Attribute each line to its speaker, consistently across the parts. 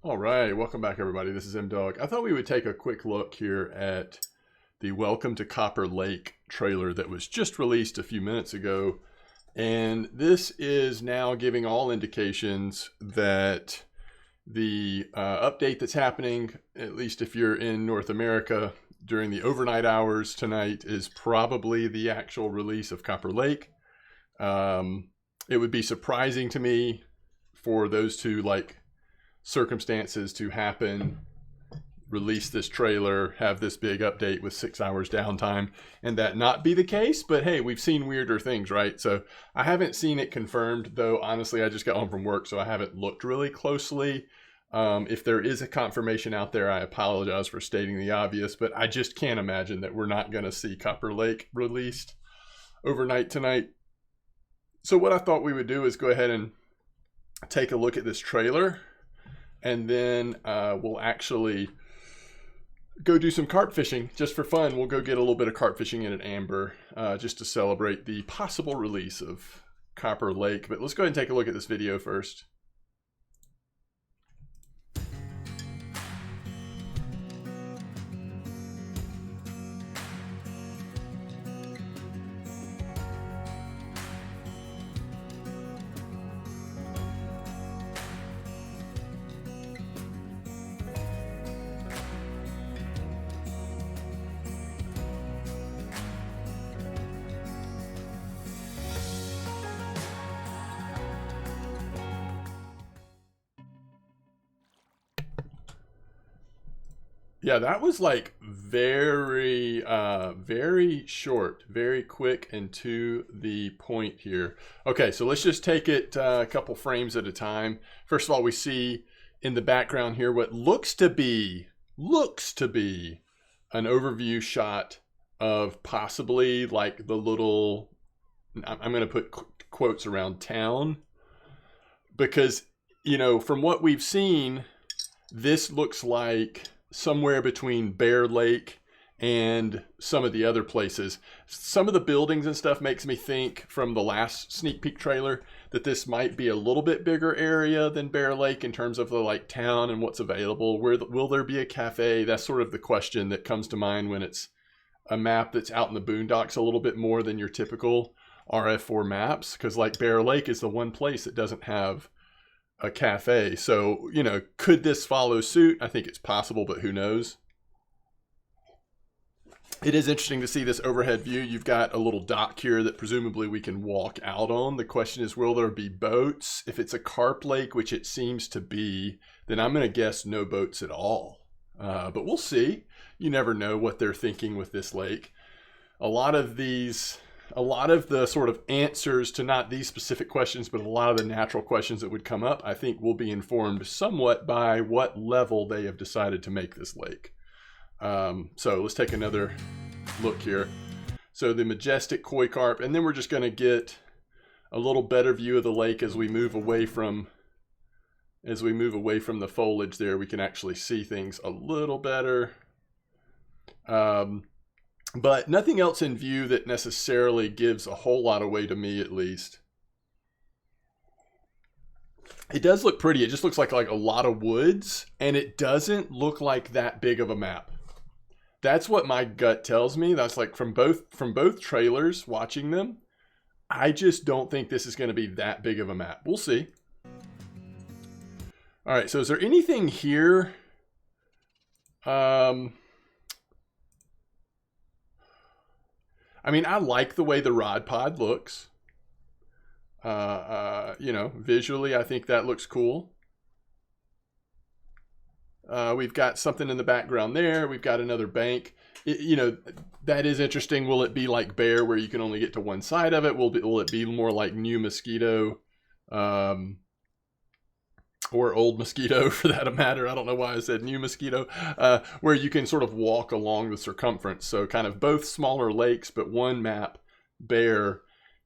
Speaker 1: All right, welcome back everybody. This is M-Dog. I thought we would take a quick look here at the Welcome to Copper Lake trailer that was just released a few minutes ago. And this is now giving all indications that the update that's happening, at least if you're in North America, during the overnight hours tonight is probably the actual release of Copper Lake. It would be surprising to me for those two circumstances to happen, release this trailer, have this big update with 6 hours downtime, and that not be the case. But hey, we've seen weirder things, right? So I haven't seen it confirmed, though. Honestly, I just got home from work, so I haven't looked really closely. If there is a confirmation out there, I apologize for stating the obvious, but I just can't imagine that we're not going to see Copper Lake released overnight tonight. So what I thought we would do is go ahead and take a look at this trailer, and then we'll actually go do some carp fishing just for fun. We'll go get a little bit of carp fishing in an amber just to celebrate the possible release of Copper Lake. But let's go ahead and take a look at this video first. Yeah, that was like very short, very quick and to the point here. Okay, so let's just take it a couple frames at a time. First of all, we see in the background here what looks to be an overview shot of possibly like the little, I'm going to put quotes around town, because, you know, from what we've seen, this looks like somewhere between Bear Lake and some of the other places. Some of the buildings and stuff makes me think from the last sneak peek trailer that this might be a little bit bigger area than Bear Lake in terms of the like town and what's available. Will there be a cafe? That's sort of the question that comes to mind when it's a map that's out in the boondocks a little bit more than your typical RF4 maps, because like Bear Lake is the one place that doesn't have a cafe. So, you know, could this follow suit? I think it's possible, but who knows? It is interesting to see this overhead view. You've got a little dock here that presumably we can walk out on. The question is, will there be boats? If it's a carp lake, which it seems to be, then I'm going to guess no boats at all. But we'll see. You never know what they're thinking with this lake. A lot of the sort of answers to not these specific questions, but a lot of the natural questions that would come up, I think will be informed somewhat by what level they have decided to make this lake. So let's take another look here. So the majestic koi carp, and then we're just going to get a little better view of the lake as we move away from the foliage there. We can actually see things a little better. But nothing else in view that necessarily gives a whole lot away to me, at least. It does look pretty. It just looks like a lot of woods, and it doesn't look like that big of a map. That's what my gut tells me. That's like from both trailers, watching them, I just don't think this is going to be that big of a map. We'll see. All right, so is there anything here? I mean, I like the way the rod pod looks. You know, visually, I think that looks cool. We've got something in the background there. We've got another bank. You know, that is interesting. Will it be like Bear where you can only get to one side of it? Will it be more like New Mosquito? Or Old Mosquito for that matter. I don't know why I said New Mosquito, where you can sort of walk along the circumference. So kind of both smaller lakes, but one map, Bear,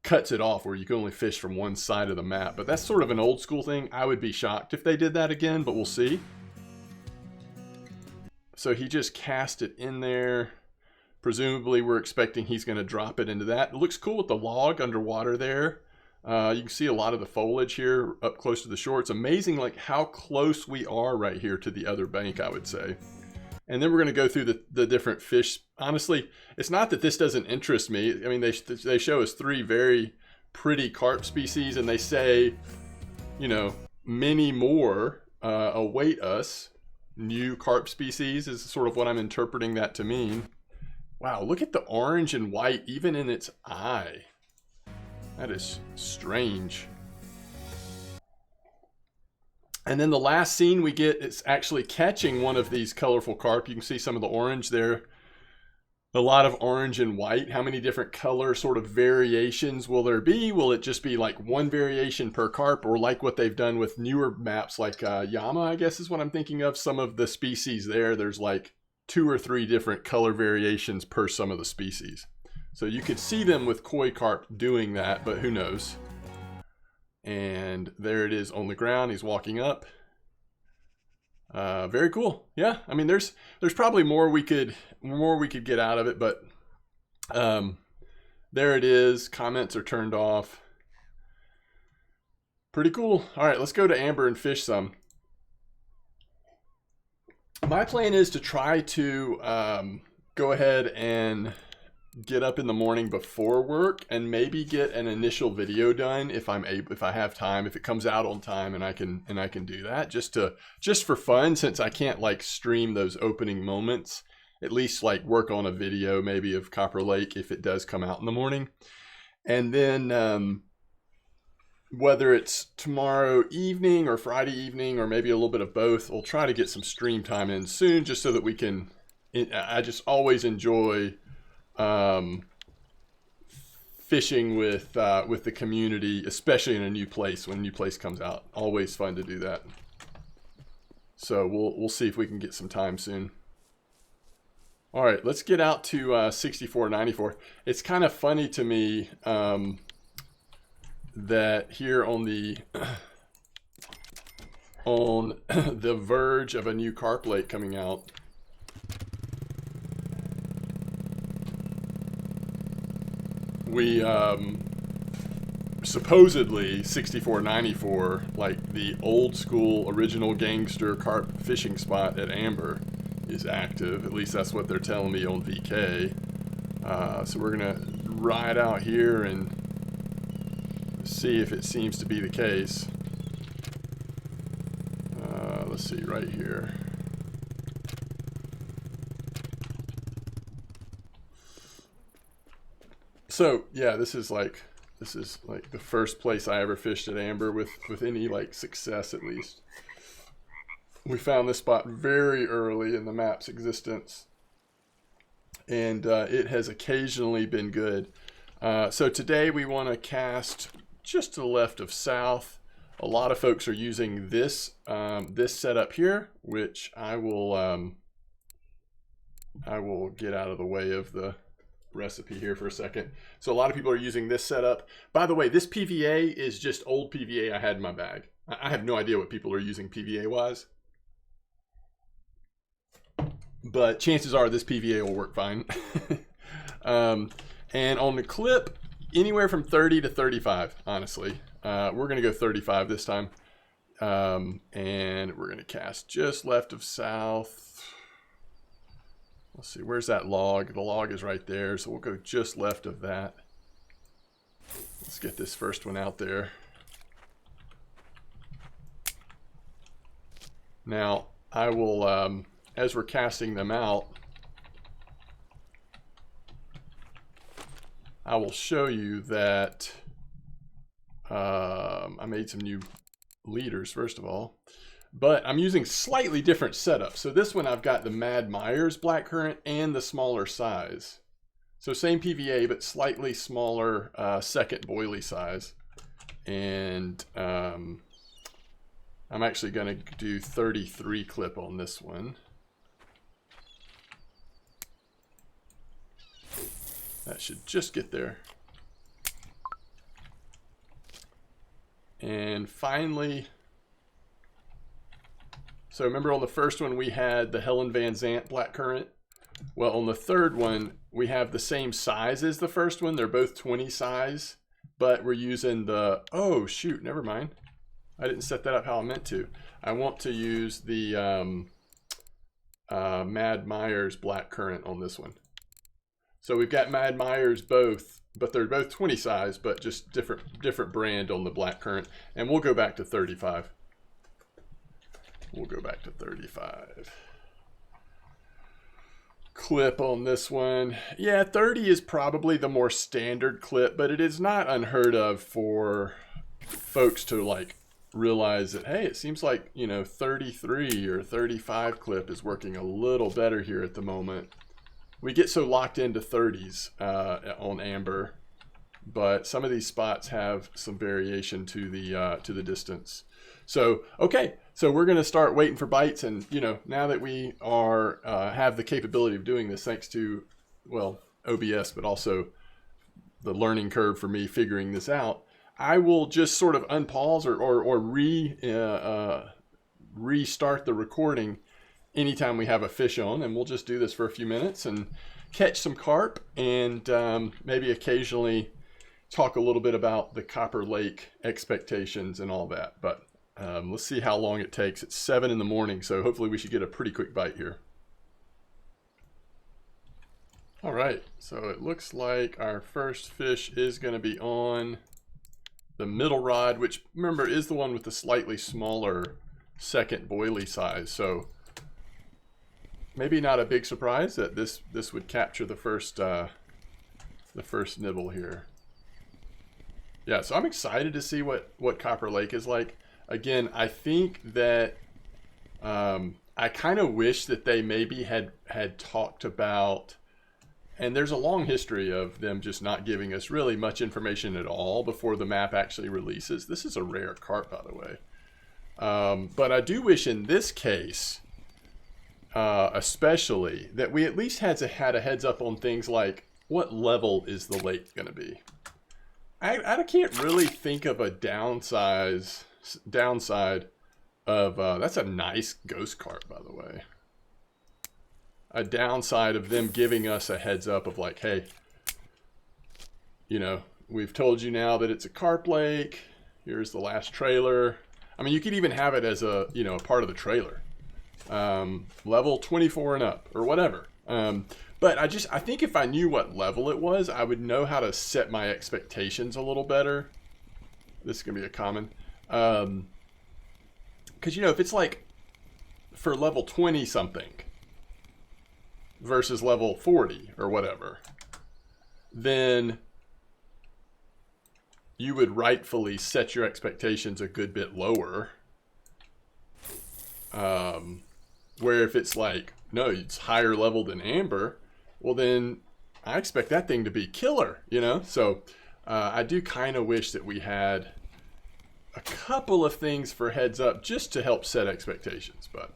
Speaker 1: cuts it off where you can only fish from one side of the map. But that's sort of an old school thing. I would be shocked if they did that again, but we'll see. So he just cast it in there. Presumably we're expecting he's going to drop it into that. It looks cool with the log underwater there. You can see a lot of the foliage here up close to the shore. It's amazing like how close we are right here to the other bank, I would say. And then we're going to go through the different fish. Honestly, it's not that this doesn't interest me. I mean, they show us 3 very pretty carp species, and they say, you know, many more await us. New carp species is sort of what I'm interpreting that to mean. Wow, look at the orange and white even in its eye. That is strange. And then the last scene we get is actually catching one of these colorful carp. You can see some of the orange there. A lot of orange and white. How many different color sort of variations will there be? Will it just be like one variation per carp, or like what they've done with newer maps like Yama, I guess is what I'm thinking of. Some of the species there's like 2 or 3 different color variations per some of the species. So you could see them with koi carp doing that, but who knows? And there it is on the ground. He's walking up. Very cool. Yeah, I mean, there's probably more we could get out of it, but there it is. Comments are turned off. Pretty cool. All right, let's go to Amber and fish some. My plan is to try to go ahead and get up in the morning before work and maybe get an initial video done if I have time, if it comes out on time and I can do that just for fun, since I can't like stream those opening moments. At least like work on a video maybe of Copper Lake if it does come out in the morning. And then whether it's tomorrow evening or Friday evening or maybe a little bit of both, we'll try to get some stream time in soon just so that we can. I just always enjoy fishing with the community, especially in a new place when a new place comes out. Always fun to do that. So we'll see if we can get some time soon. All right, let's get out to 6494. It's kind of funny to me that here on the verge of a new carp lake coming out, we supposedly 6494, like the old school original gangster carp fishing spot at Amber, is active. At least that's what they're telling me on VK. So we're gonna ride out here and see if it seems to be the case. Let's see right here. So yeah, this is like the first place I ever fished at Amber with any like success, at least. We found this spot very early in the map's existence, and it has occasionally been good. So today we want to cast just to the left of south. A lot of folks are using this this setup here, which I will get out of the way of the recipe here for a second. So a lot of people are using this setup. By the way, this PVA is just old PVA I had in my bag. I have no idea what people are using PVA wise, but chances are this PVA will work fine. And on the clip, anywhere from 30 to 35, honestly. We're going to go 35 this time. And we're going to cast just left of south. Let's see, where's that log? The log is right there, so we'll go just left of that. Let's get this first one out there. Now, I will, as we're casting them out, I will show you that I made some new leaders, first of all. But I'm using slightly different setups. So this one I've got the Mad Myers blackcurrant and the smaller size. So same PVA, but slightly smaller second boilie size. And I'm actually going to do 33 clip on this one. That should just get there. And finally, so remember on the first one we had the Helen Van Zant blackcurrant. Well, on the third one we have the same size as the first one. They're both 20 size, but we're using the, oh shoot, never mind. I didn't set that up how I meant to. I want to use the Mad Myers Black Currant on this one. So we've got Mad Myers both, but they're both 20 size, but just different brand on the Black Currant. And we'll go back to 35. We'll go back to 35. Clip on this one. Yeah, 30 is probably the more standard clip, but it is not unheard of for folks to like realize that, hey, it seems like, you know, 33 or 35 clip is working a little better here at the moment. We get so locked into 30s on amber, but some of these spots have some variation to the distance. So, okay, so we're going to start waiting for bites, and you know, now that we are have the capability of doing this, thanks to, well, OBS, but also the learning curve for me figuring this out, I will just sort of unpause or restart the recording anytime we have a fish on, and we'll just do this for a few minutes and catch some carp, and maybe occasionally talk a little bit about the Copper Lake expectations and all that. But let's see how long it takes. It's 7 in the morning, so hopefully we should get a pretty quick bite here. All right, so it looks like our first fish is going to be on the middle rod, which, remember, is the one with the slightly smaller second boilie size. So maybe not a big surprise that this would capture the first nibble here. Yeah, so I'm excited to see what Copper Lake is like. Again, I think that I kind of wish that they maybe had talked about, and there's a long history of them just not giving us really much information at all before the map actually releases. This is a rare carp, by the way. But I do wish in this case, especially, that we at least had a heads up on things like, what level is the lake going to be? I can't really think of a downside of, that's a nice ghost carp, by the way. A downside of them giving us a heads up of like, hey, you know, we've told you now that it's a carp lake. Here's the last trailer. I mean, you could even have it as a, you know, a part of the trailer. Level 24 and up or whatever. But I think if I knew what level it was, I would know how to set my expectations a little better. This is going to be a common. Because, you know, if it's like for level 20 something versus level 40 or whatever, then you would rightfully set your expectations a good bit lower. Where if it's like, no, it's higher level than amber, well then I expect that thing to be killer, you know? So I do kind of wish that we had a couple of things for heads up just to help set expectations. But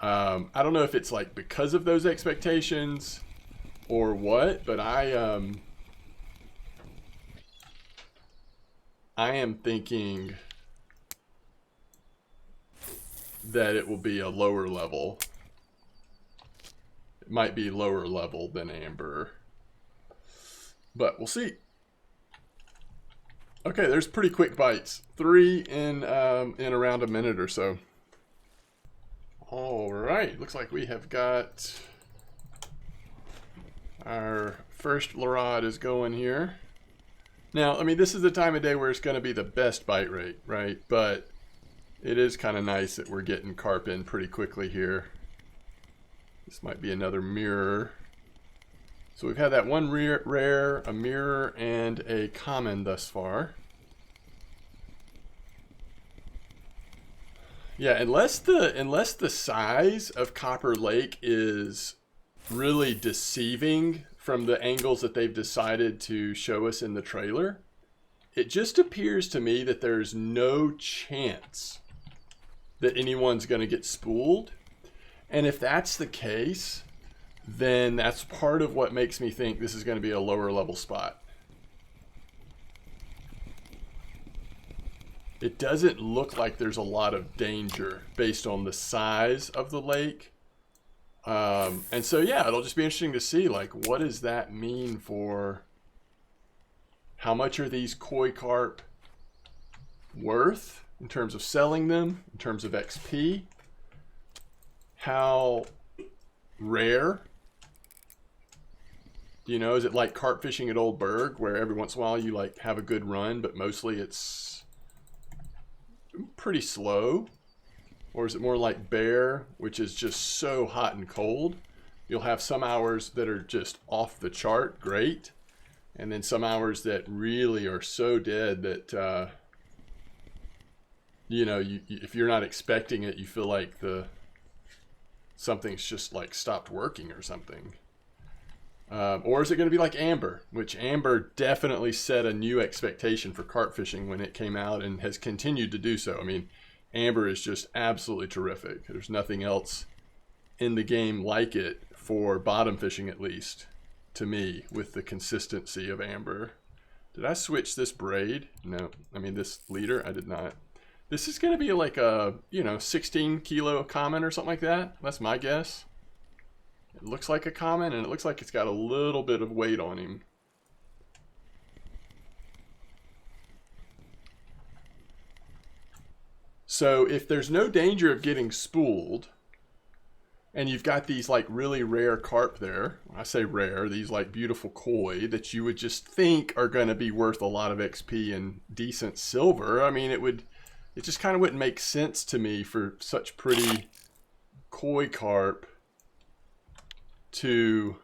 Speaker 1: I don't know if it's like because of those expectations or what, but I am thinking that it will be a lower level. It might be lower level than amber, but we'll see. Okay, there's pretty quick bites. 3 in around a minute or so. All right, looks like we have got our first rod is going here. Now, I mean, this is the time of day where it's going to be the best bite rate, right? But it is kind of nice that we're getting carp in pretty quickly here. This might be another mirror. So we've had that one rare, a mirror, and a common thus far. Yeah, unless the size of Copper Lake is really deceiving from the angles that they've decided to show us in the trailer, it just appears to me that there's no chance that anyone's going to get spooled. And if that's the case, then that's part of what makes me think this is going to be a lower level spot. It doesn't look like there's a lot of danger based on the size of the lake. And so, yeah, it'll just be interesting to see, like, what does that mean for How much are these koi carp worth in terms of selling them, in terms of XP? How rare? You know, is it like carp fishing at Old Berg, where every once in a while you like have a good run, but mostly it's pretty slow? Or is it more like Bear, which is just so hot and cold? You'll have some hours that are just off the chart, great. And then some hours that really are so dead that, you know, if you're not expecting it, you feel like something's just like stopped working or something. Or is it going to be like Amber, which Amber definitely set a new expectation for carp fishing when it came out and has continued to do so. I mean, Amber is just absolutely terrific. There's nothing else in the game like it for bottom fishing, at least to me, with the consistency of Amber. Did I switch this braid? No, I mean this leader, I did not. This is going to be like a, you know, 16 kilo common or something like that. That's my guess. It looks like a common, and it looks like it's got a little bit of weight on him. So if there's no danger of getting spooled, and you've got these like really rare carp there, I say rare, these like beautiful koi that you would just think are going to be worth a lot of XP and decent silver. I mean, it just kind of wouldn't make sense to me for such pretty koi carp to,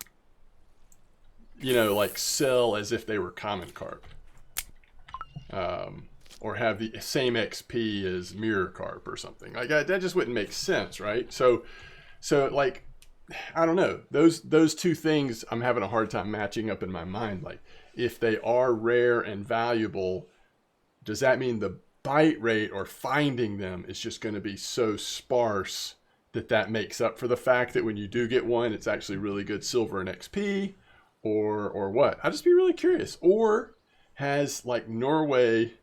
Speaker 1: you know, like sell as if they were common carp, or have the same XP as mirror carp or something like that. That just wouldn't make sense, right? So like, I don't know, those two things I'm having a hard time matching up in my mind. Like, if they are rare and valuable, does that mean the bite rate or finding them is just going to be so sparse that makes up for the fact that when you do get one, it's actually really good silver and XP, or what? I'd just be really curious. Or has like Norway,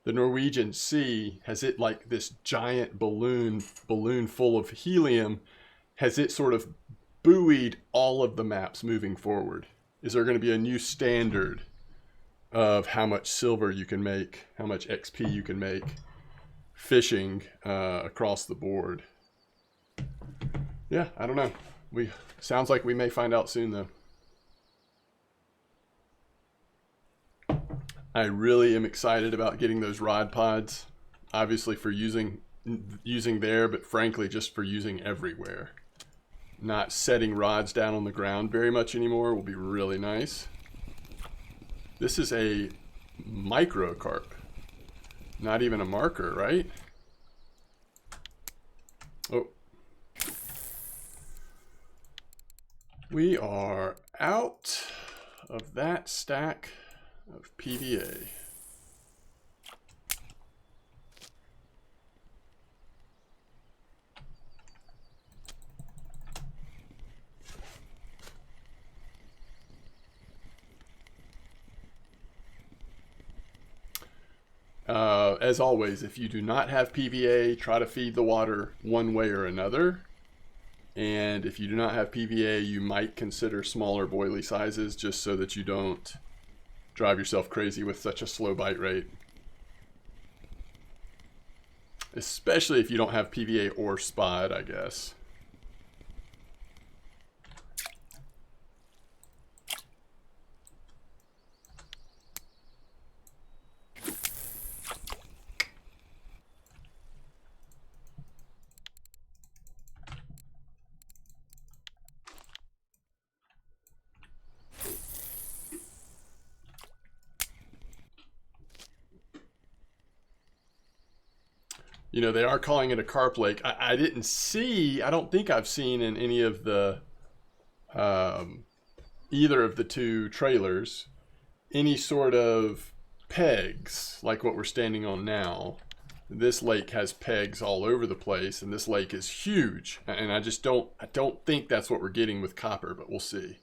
Speaker 1: the Norwegian Sea, has it like this giant balloon full of helium? Has it sort of buoyed all of the maps moving forward? Is there going to be a new standard of how much silver you can make, how much XP you can make fishing across the board? Yeah, I don't know. Sounds like we may find out soon, though. I really am excited about getting those rod pods, obviously for using there, but frankly just for using everywhere. Not setting rods down on the ground very much anymore will be really nice. This is a micro carp, not even a marker, right? Oh. We are out of that stack of PVA. As always, if you do not have PVA, try to feed the water one way or another. And if you do not have PVA, you might consider smaller boilie sizes just so that you don't drive yourself crazy with such a slow bite rate. Especially if you don't have PVA or spot, I guess. You know, they are calling it a carp lake. I didn't see, I don't think I've seen in any of the, either of the two trailers, any sort of pegs like what we're standing on now. This lake has pegs all over the place, and this lake is huge. And I don't think that's what we're getting with copper, but we'll see.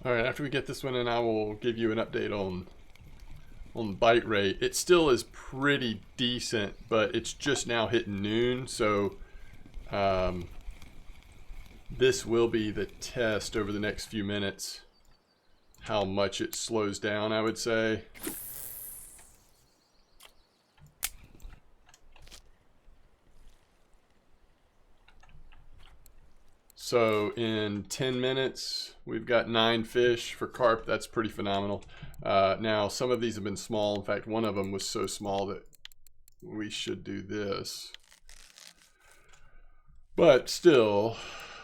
Speaker 1: All right, after we get this one in, I will give you an update on on bite rate. It still is pretty decent, but it's just now hitting noon, so this will be the test over the next few minutes, how much it slows down, I would say. So in 10 minutes, we've got 9 fish for carp. That's pretty phenomenal. Now, some of these have been small. In fact, one of them was so small that we should do this. But still,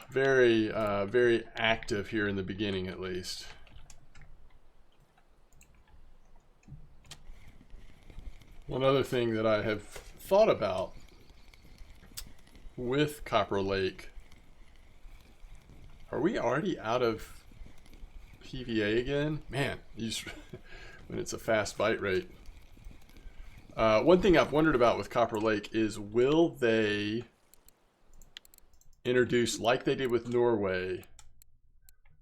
Speaker 1: very, very active here in the beginning, at least. One other thing that I have thought about with Copper Lake, are we already out of PVA again? Man, when it's a fast bite rate. One thing I've wondered about with Copper Lake is, will they introduce, like they did with Norway,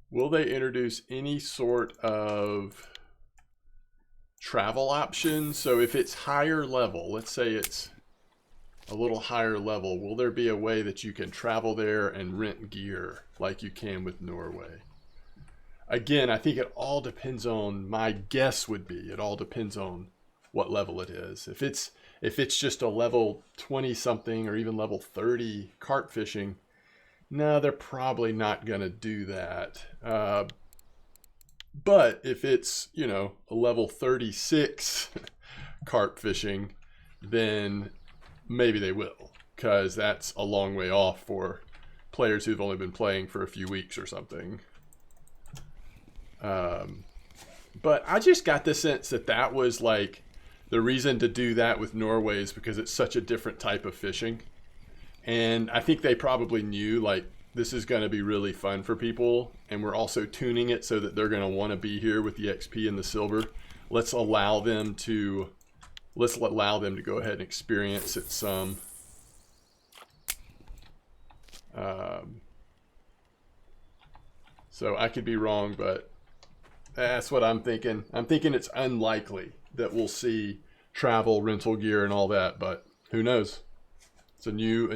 Speaker 1: will they introduce any sort of travel option? So if it's higher level, let's say it's a little higher level, will there be a way that you can travel there and rent gear like you can with Norway? Again, I think it all depends on, my guess would be, it all depends on what level it is. If it's just a level 20 something or even level 30 carp fishing, no, they're probably not going to do that. But if it's, you know, a level 36 carp fishing, then maybe they will, because that's a long way off for players who've only been playing for a few weeks or something. But I just got the sense that that was like the reason to do that with Norway is because it's such a different type of fishing. And I think they probably knew, like, this is going to be really fun for people, and we're also tuning it so that they're going to want to be here with the XP and the silver. Let's allow them to go ahead and experience it some. So I could be wrong, but that's what I'm thinking. I'm thinking it's unlikely that we'll see travel, rental gear, and all that, but who knows? It's a new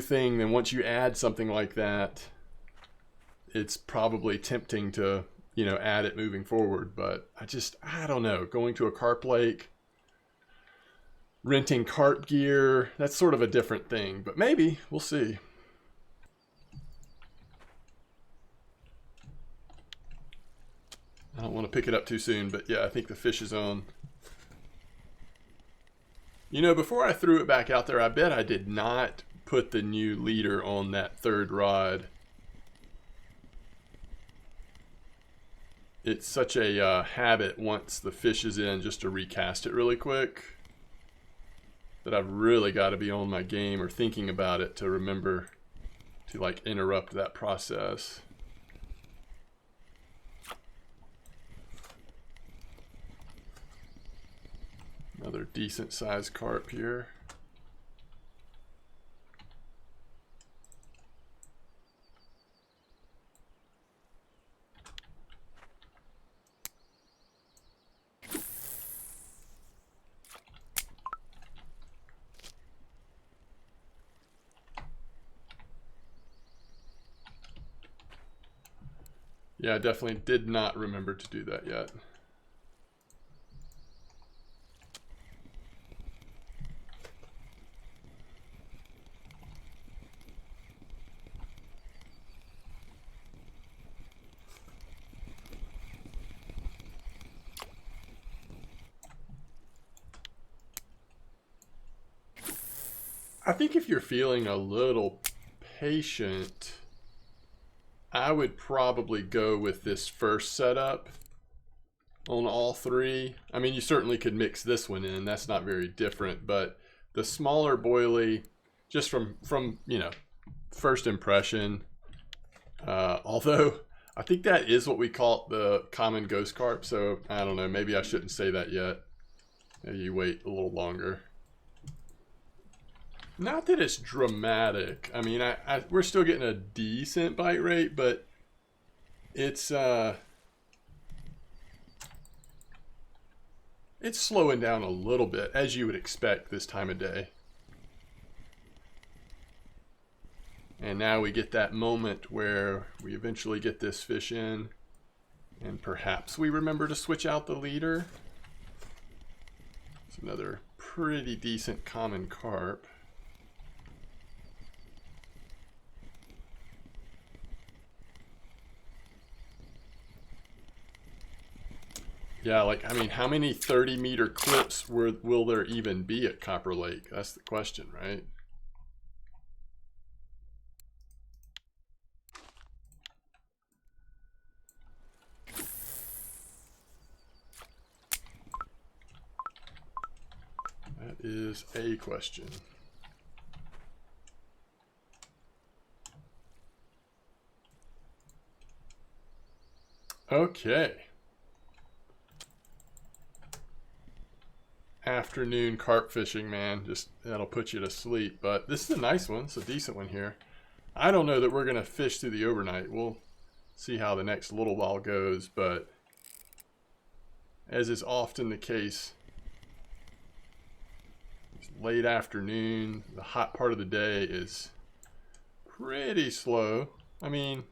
Speaker 1: thing. And once you add something like that, it's probably tempting to, you know, add it moving forward. But I don't know. Going to a carp lake, renting carp gear, that's sort of a different thing. But maybe, we'll see. I don't want to pick it up too soon, but yeah, I think the fish is on. You know, before I threw it back out there, I bet I did not put the new leader on that third rod. It's such a habit once the fish is in just to recast it really quick that I've really got to be on my game or thinking about it to remember to, like, interrupt that process. Another decent sized carp here. Yeah, I definitely did not remember to do that yet. I think if you're feeling a little patient, I would probably go with this first setup on all three. I mean, you certainly could mix this one in. That's not very different, but the smaller boilie, just from you know, first impression, although I think that is what we call the common ghost carp, so I don't know, maybe I shouldn't say that yet. Maybe you wait a little longer. Not that it's dramatic. I mean, we're still getting a decent bite rate, but it's it's slowing down a little bit, as you would expect this time of day. And now we get that moment where we eventually get this fish in, and perhaps we remember to switch out the leader. It's another pretty decent common carp. Yeah, like, I mean, how many 30-meter clips will there even be at Copper Lake? That's the question, right? That is a question. Okay. Afternoon carp fishing, man. Just, that'll put you to sleep. But this is a nice one. It's a decent one here. I don't know that we're going to fish through the overnight. We'll see how the next little while goes. But as is often the case, it's late afternoon. The hot part of the day is pretty slow. I mean,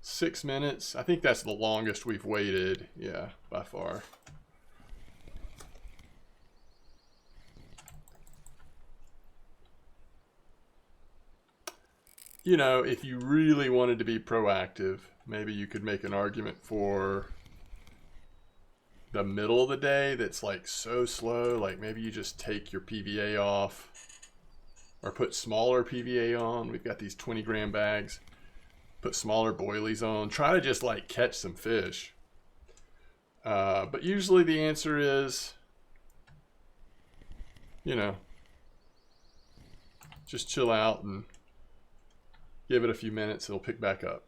Speaker 1: 6 minutes. I think that's the longest we've waited. Yeah, by far. You know, if you really wanted to be proactive, maybe you could make an argument for the middle of the day that's like so slow. Like maybe you just take your PVA off or put smaller PVA on. We've got these 20-gram bags. Put smaller boilies on. Try to just like catch some fish. But usually the answer is, you know, just chill out and give it a few minutes, it'll pick back up.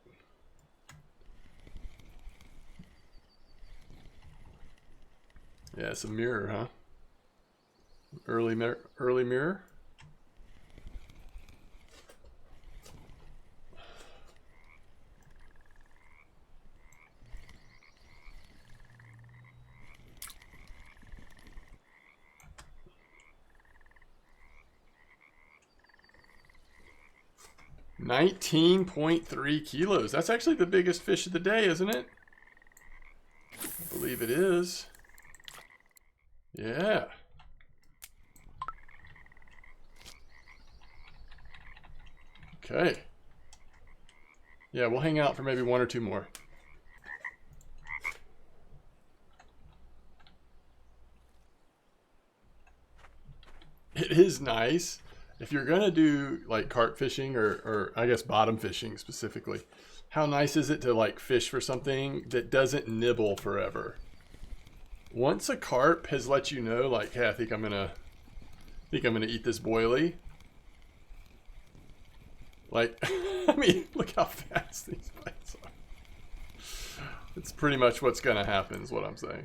Speaker 1: Yeah, it's a mirror, huh? Early mirror. $19.3 kilos. That's actually the biggest fish of the day, isn't it? I believe it is. Yeah. Okay. Yeah, we'll hang out for maybe 1 or 2 more. It is nice. If you're gonna do like carp fishing or I guess bottom fishing specifically, how nice is it to like fish for something that doesn't nibble forever? Once a carp has let you know, like, hey, I think I'm gonna eat this boilie. Like, I mean, look how fast these bites are. It's pretty much what's gonna happen, is what I'm saying.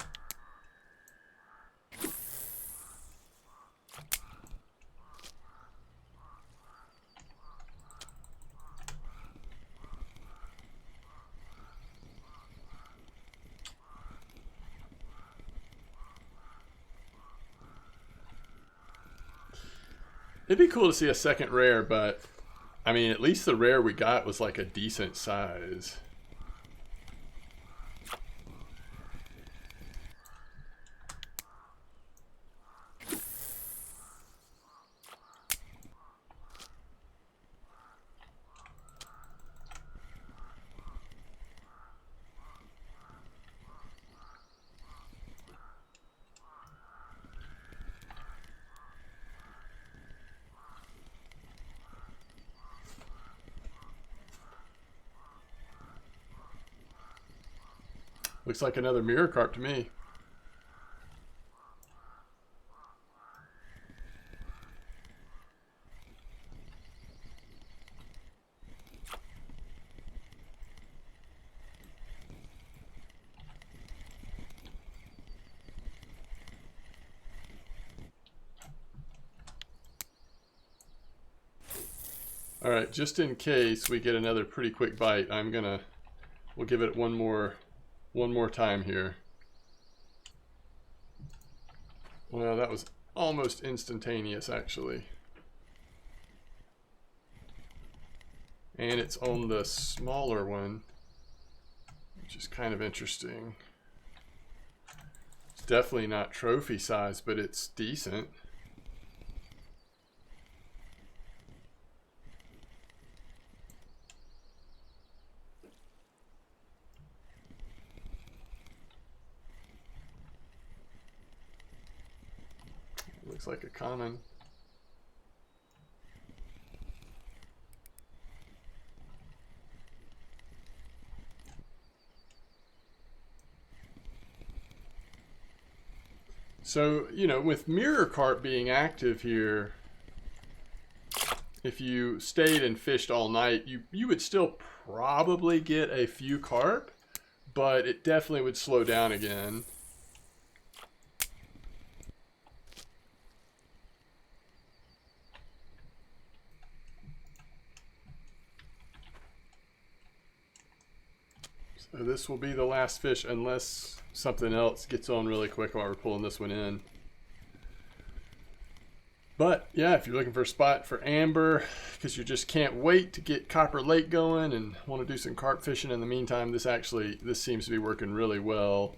Speaker 1: It'd be cool to see a second rare, but I mean, at least the rare we got was like a decent size. Looks like another mirror carp to me. All right, just in case we get another pretty quick bite, we'll give it one more time here. Well, that was almost instantaneous, actually. And it's on the smaller one, which is kind of interesting. It's definitely not trophy size, but it's decent. Looks like a common. So, you know, with mirror carp being active here, if you stayed and fished all night, you would still probably get a few carp, but it definitely would slow down again. So this will be the last fish unless something else gets on really quick while we're pulling this one in. But yeah, if you're looking for a spot for amber because you just can't wait to get Copper Lake going and want to do some carp fishing in the meantime, this seems to be working really well.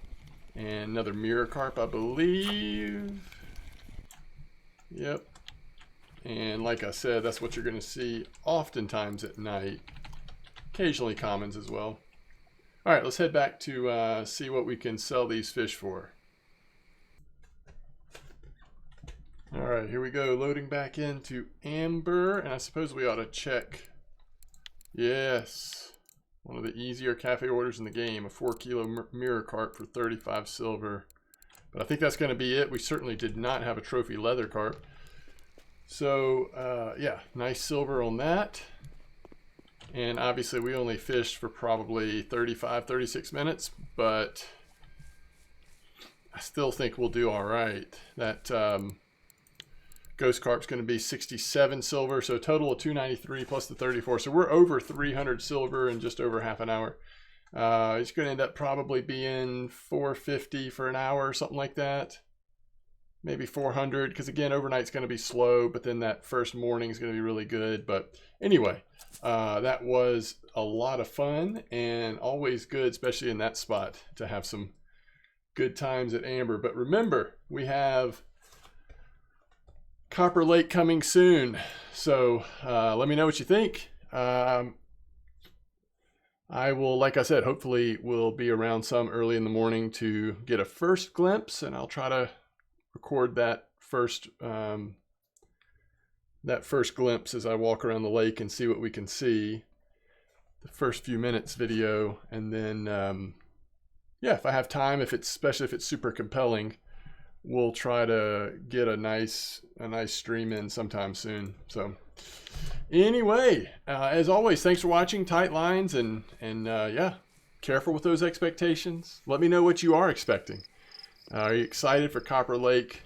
Speaker 1: And another mirror carp, I believe. Yep. And like I said, that's what you're going to see oftentimes at night. Occasionally commons as well. All right, let's head back to see what we can sell these fish for. All right, here we go, loading back into amber, and I suppose we ought to check. Yes, one of the easier cafe orders in the game, a 4-kilo mirror carp for 35 silver. But I think that's going to be it. We certainly did not have a trophy leather carp. So yeah, nice silver on that. And obviously we only fished for probably 35, 36 minutes, but I still think we'll do all right. That ghost carp's going to be 67 silver, so a total of 293 plus the 34. So we're over 300 silver in just over half an hour. It's going to end up probably being 450 for an hour or something like that. Maybe 400, because again, overnight's going to be slow, but then that first morning is going to be really good. But anyway, that was a lot of fun and always good, especially in that spot, to have some good times at amber. But remember, we have Copper Lake coming soon. So let me know what you think. I will, like I said, hopefully we'll be around some early in the morning to get a first glimpse, and I'll try to record that first glimpse as I walk around the lake and see what we can see, the first few minutes video. And then yeah, if I have time, especially if it's super compelling, we'll try to get a nice stream in sometime soon. So anyway, as always, thanks for watching. Tight lines, and yeah, careful with those expectations. Let me know what you are expecting. Are you excited for Copper Lake,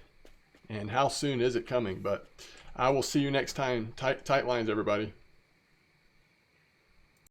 Speaker 1: and how soon is it coming? But I will see you next time. Tight lines, everybody.